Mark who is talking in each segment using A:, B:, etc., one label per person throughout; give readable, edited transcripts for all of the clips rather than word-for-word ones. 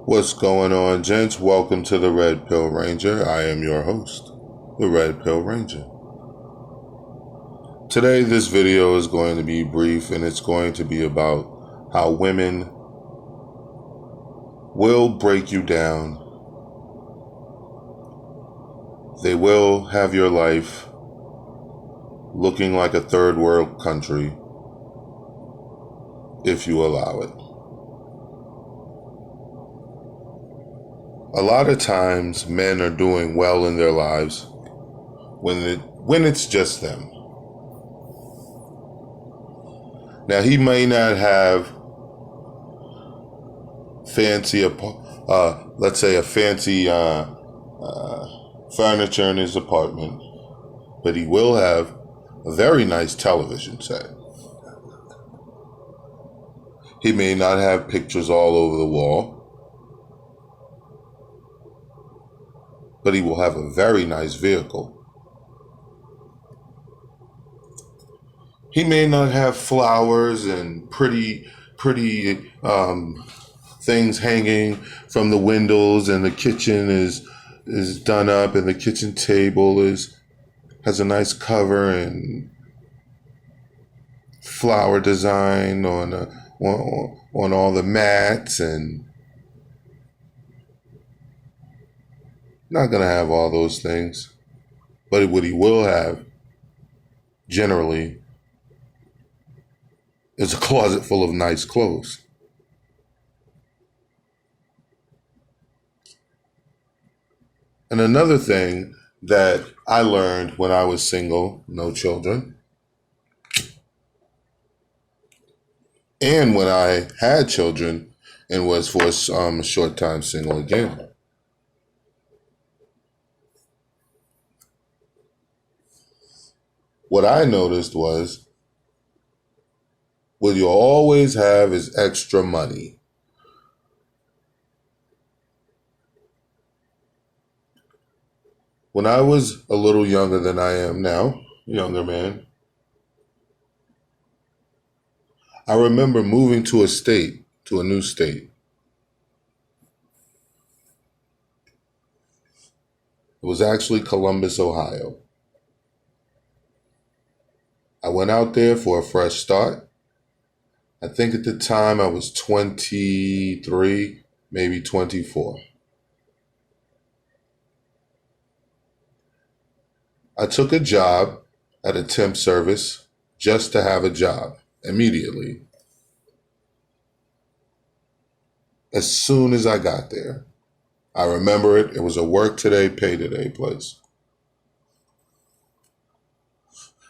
A: What's going on, gents? Welcome to the Red Pill Ranger. I am your host, the Red Pill Ranger. Today, this video is going to be brief, and it's going to be about how women will break you down. They will have your life looking like a third world country if you allow it. A lot of times men are doing well in their lives when it's just them. Now, he may not have fancy, let's say a fancy furniture in his apartment, but he will have a very nice television set. He may not have pictures all over the wall, but he will have a very nice vehicle. He may not have flowers and pretty things hanging from the windows, and the kitchen is done up, and the kitchen table has a nice cover and flower design on all the mats, and not gonna have all those things. But what he will have, generally, is a closet full of nice clothes. And another thing that I learned when I was single, no children, and when I had children and was for a short time single again. What I noticed was, what you always have is extra money. When I was a little younger than I am now, younger man, I remember moving to a new state. It was actually Columbus, Ohio. I went out there for a fresh start. I think at the time I was 23, maybe 24. I took a job at a temp service just to have a job immediately. As soon as I got there, I remember it. It was a work today, pay today place.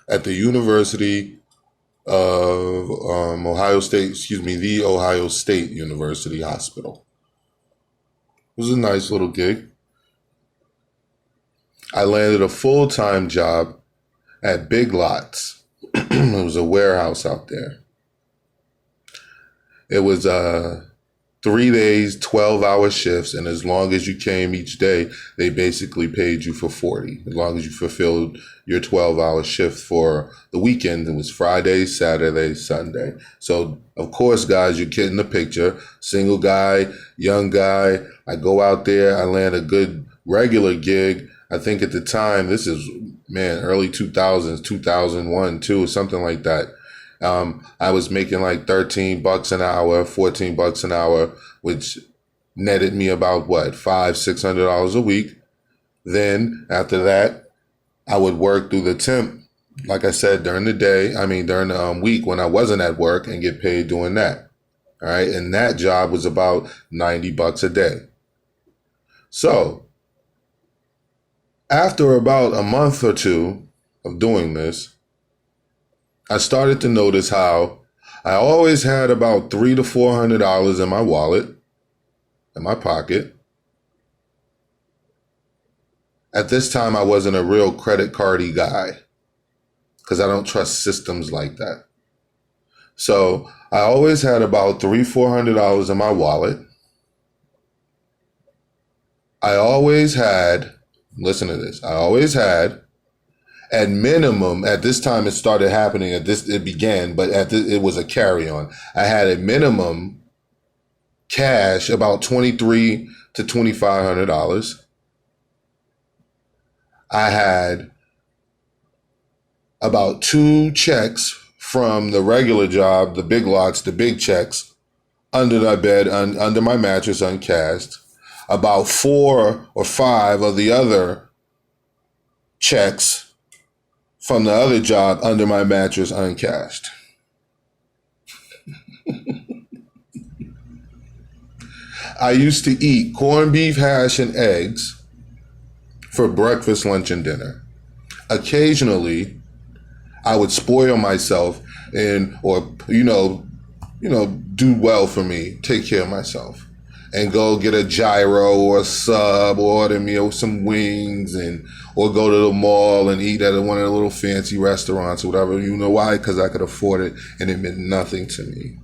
A: At the University of Ohio State, the Ohio State University Hospital. It was a nice little gig. I landed a full-time job at Big Lots. It was a warehouse out there. It was 3 days, 12-hour shifts, and as long as you came each day, they basically paid you for 40. As long as you fulfilled your 12-hour shift for the weekend, it was Friday, Saturday, Sunday. So, of course, guys, you're getting the picture. Single guy, young guy. I go out there, I land a good regular gig. I think at the time, this is, early 2000s, 2001, 2, something like that. I was making like $13 an hour, $14 an hour, which netted me about $500-600 a week. Then after that, I would work through the temp, like I said, during the week when I wasn't at work, and get paid doing that. All right. And that job was about $90 a day. So after about a month or two of doing this, I started to notice how I always had about $300 to $400 in my wallet, in my pocket. At this time, I wasn't a real credit cardy guy because I don't trust systems like that. So I always had about $300-400 in my wallet. I always had, listen to this, at minimum, at this time it started happening, it began, but it was a carry-on. I had a minimum cash about $2,300 to $2,500. I had about 2 checks from the regular job, the big lots, the big checks, under my bed, under my mattress, uncashed. About 4 or 5 of the other checks from the other job under my mattress, uncashed. I used to eat corned beef hash and eggs for breakfast, lunch, and dinner. Occasionally, I would spoil myself or do well for me, take care of myself, and go get a gyro or a sub, or order me some wings, or go to the mall and eat at one of the little fancy restaurants or whatever. You know why? Because I could afford it, and it meant nothing to me.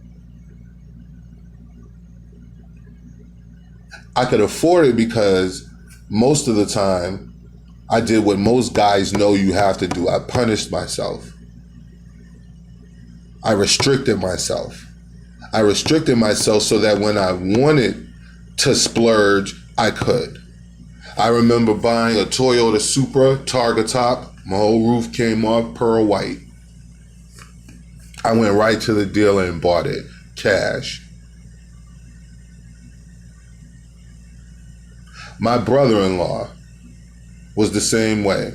A: I could afford it because most of the time I did what most guys know you have to do. I punished myself. I restricted myself. I restricted myself so that when I wanted to splurge, I could. I remember buying a Toyota Supra Targa top. My whole roof came off, pearl white. I went right to the dealer and bought it, cash. My brother-in-law was the same way.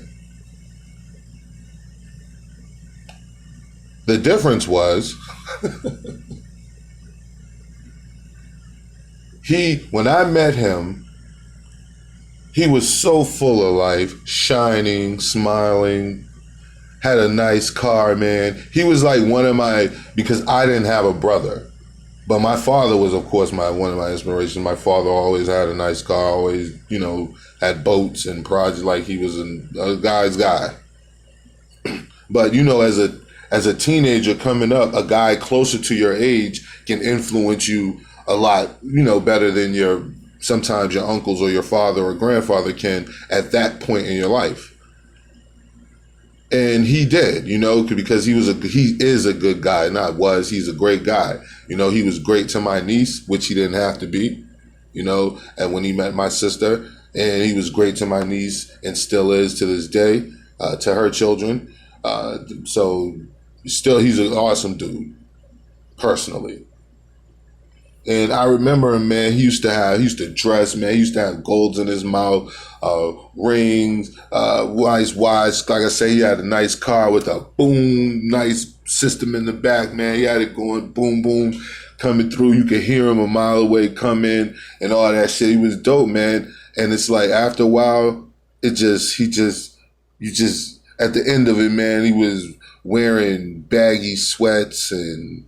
A: The difference was when I met him, he was so full of life, shining, smiling, had a nice car, man. He was like because I didn't have a brother. But my father was, of course, one of my inspirations. My father always had a nice car, always, had boats and projects, like he was a guy's guy. But, as a teenager coming up, a guy closer to your age can influence you a lot, better than sometimes your uncles or your father or grandfather can at that point in your life. And he did, because he is a good guy. He's a great guy. He was great to my niece, which he didn't have to be, and when he met my sister, and he was great to my niece and still is to this day, to her children. So still, he's an awesome dude, personally. And I remember him, man, he used to dress, man. He used to have golds in his mouth, rings, nice watch. Like I say, he had a nice car with a nice system in the back, man. He had it going boom, boom, coming through. You could hear him a mile away come in and all that shit. He was dope, man. And it's like, after a while, at the end of it, man, he was wearing baggy sweats and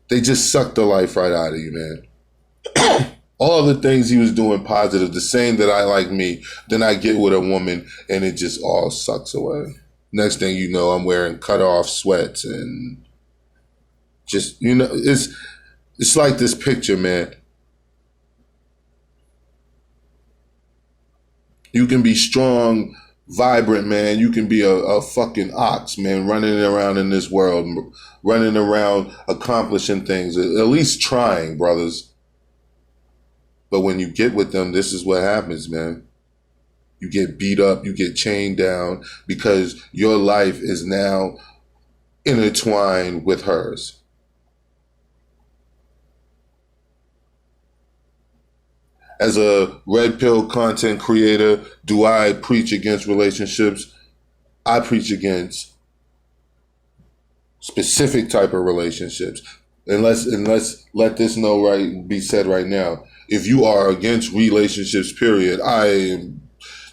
A: they just sucked the life right out of you, man. All the things he was doing positive, the same that I like me, then I get with a woman and it just all sucks away. Next thing you know, I'm wearing cut off sweats and just, it's like this picture, man. You can be strong, vibrant, man. You can be a fucking ox, man, running around in this world, running around accomplishing things, at least trying, brothers. But when you get with them, this is what happens, man. You get beat up, you get chained down because your life is now intertwined with hers. As a red pill content creator, do I preach against relationships? I preach against specific type of relationships. And let's let this be said right now. If you are against relationships, period,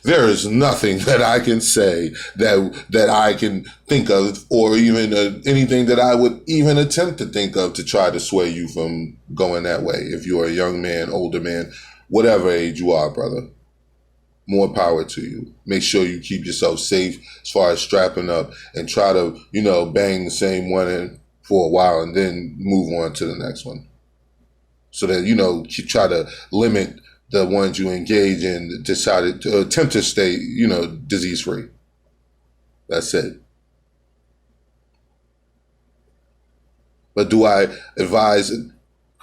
A: there is nothing that I can say that I can think of, or even anything that I would even attempt to think of to try to sway you from going that way. If you're a young man, older man, whatever age you are, brother, more power to you. Make sure you keep yourself safe as far as strapping up and try to, bang the same one for a while and then move on to the next one. So that, try to limit the ones you engage in, decided to attempt to stay, disease free. That's it. But do I advise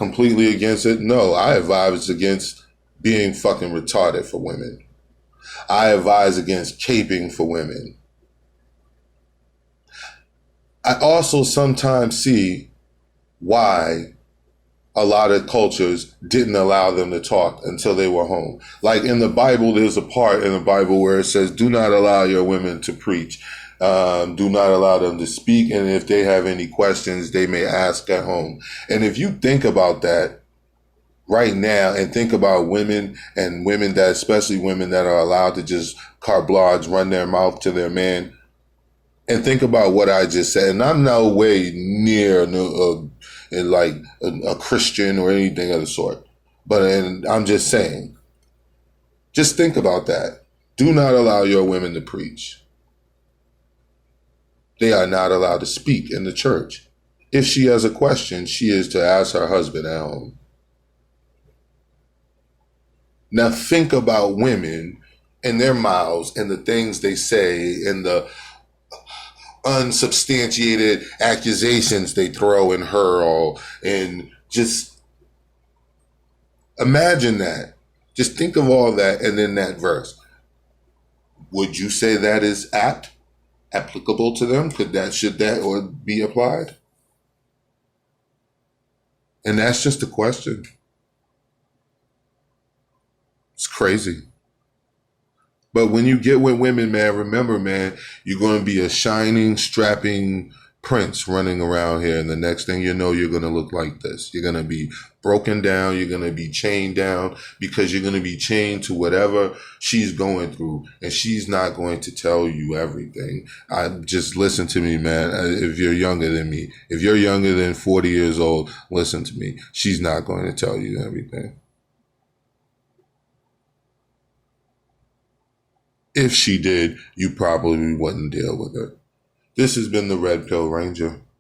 A: completely against it? No, I advise against being fucking retarded for women. I advise against caping for women. I also sometimes see why a lot of cultures didn't allow them to talk until they were home. Like in the Bible, there's a part in the Bible where it says, do not allow your women to preach. Do not allow them to speak. And if they have any questions, they may ask at home. And if you think about that right now and think about women and women that, especially women that are allowed to just carte blanche, run their mouth to their man, and think about what I just said. And I'm no way near like a Christian or anything of the sort. But I'm just saying, just think about that. Do not allow your women to preach. They are not allowed to speak in the church. If she has a question, she is to ask her husband at home. Now think about women and their mouths and the things they say and the unsubstantiated accusations they throw and hurl, and just imagine that. Just think of all that and then that verse. Would you say that is applicable to them? Should that or be applied? And that's just a question. It's crazy. But when you get with women, man, remember, man, you're going to be a shining, strapping prince running around here. And the next thing you know, you're going to look like this. You're going to be broken down. You're going to be chained down because you're going to be chained to whatever she's going through. And she's not going to tell you everything. Just listen to me, man. If you're younger than me, if you're younger than 40 years old, listen to me. She's not going to tell you everything. If she did, you probably wouldn't deal with her. This has been the Red Pill Ranger.